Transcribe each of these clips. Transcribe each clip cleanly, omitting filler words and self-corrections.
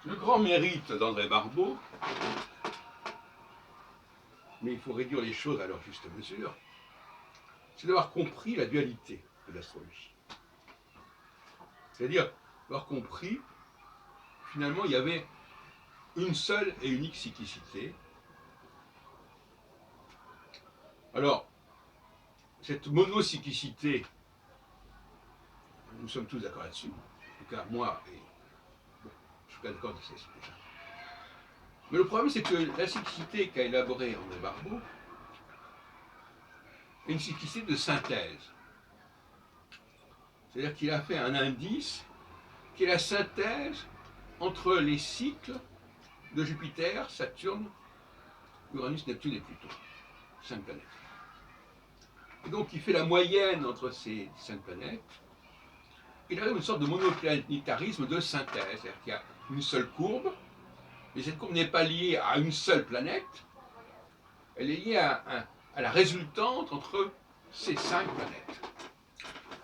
Le grand mérite d'André Barbeau, mais il faut réduire les choses à leur juste mesure, c'est d'avoir compris la dualité de l'astrologie. C'est-à-dire d'avoir compris, finalement, il y avait une seule et unique cyclicité. Alors, cette monocyclicité, nous sommes tous d'accord là-dessus, en tout cas moi, et bon, je suis pas d'accord de ça déjà. Mais le problème, c'est que la cyclicité qu'a élaborée André Barbeau est une cyclicité de synthèse. C'est-à-dire qu'il a fait un indice qui est la synthèse entre les cycles de Jupiter, Saturne, Uranus, Neptune et Pluton. 5 planètes. Et donc il fait la moyenne entre ces 5 planètes. Il arrive à une sorte de monoplanétarisme de synthèse. C'est-à-dire qu'il y a une seule courbe, mais cette courbe n'est pas liée à une seule planète, elle est liée à la résultante entre ces 5 planètes.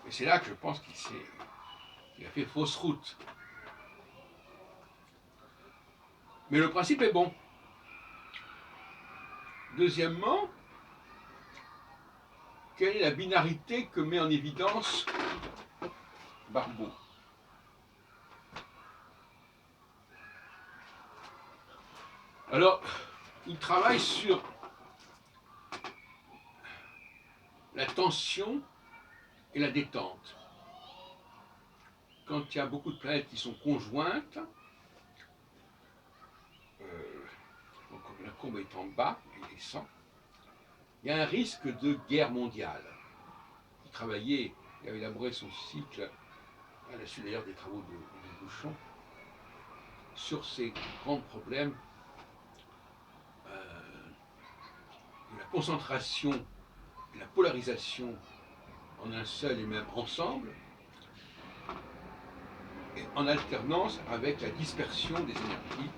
Et c'est là que je pense qu'il a fait fausse route. Mais le principe est bon. Deuxièmement, quelle est la binarité que met en évidence Barbeau? Alors, il travaille sur la tension et la détente. Quand il y a beaucoup de planètes qui sont conjointes, donc la courbe est en bas, elle descend, il y a un risque de guerre mondiale. Il avait élaboré son cycle, à la suite d'ailleurs des travaux de Bouchon, sur ces grands problèmes de la concentration et la polarisation en un seul et même ensemble, et en alternance avec la dispersion des énergies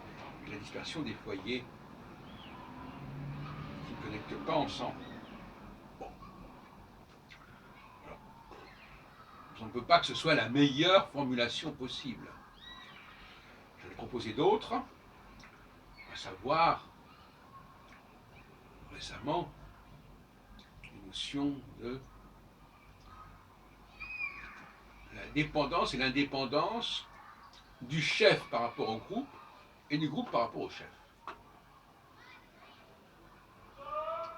et la dispersion des foyers qui ne connectent pas ensemble. Bon. Alors, on ne peut pas que ce soit la meilleure formulation possible. Je vais proposer d'autres, à savoir, récemment, une notion de la dépendance et l'indépendance du chef par rapport au groupe et du groupe par rapport au chef.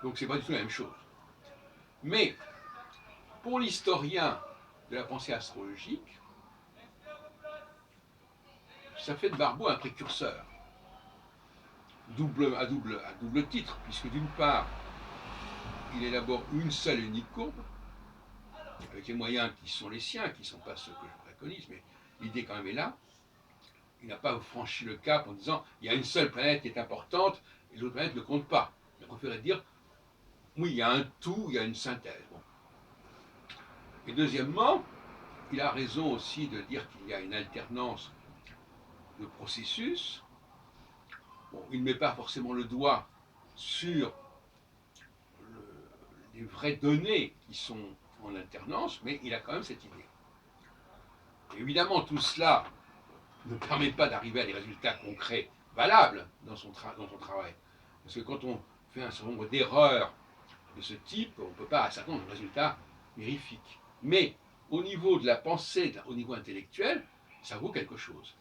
Donc c'est pas du tout la même chose. Mais pour l'historien de la pensée astrologique, ça fait de Barbeau un précurseur, à double titre, puisque d'une part, il élabore une seule et unique courbe, avec les moyens qui sont les siens, qui ne sont pas ceux que je préconise, mais l'idée quand même est là. Il n'a pas franchi le cap en disant il y a une seule planète qui est importante et l'autre planète ne compte pas. Il a préféré dire oui, il y a un tout, il y a une synthèse. Bon. Et deuxièmement, il a raison aussi de dire qu'il y a une alternance de processus. Bon, il ne met pas forcément le doigt sur les vraies données qui sont en alternance, mais il a quand même cette idée. Et évidemment, tout cela ne permet pas d'arriver à des résultats concrets valables dans son travail. Parce que quand on fait un certain nombre d'erreurs de ce type, on ne peut pas s'attendre à un résultat mirifique. Mais au niveau de la pensée, au niveau intellectuel, ça vaut quelque chose.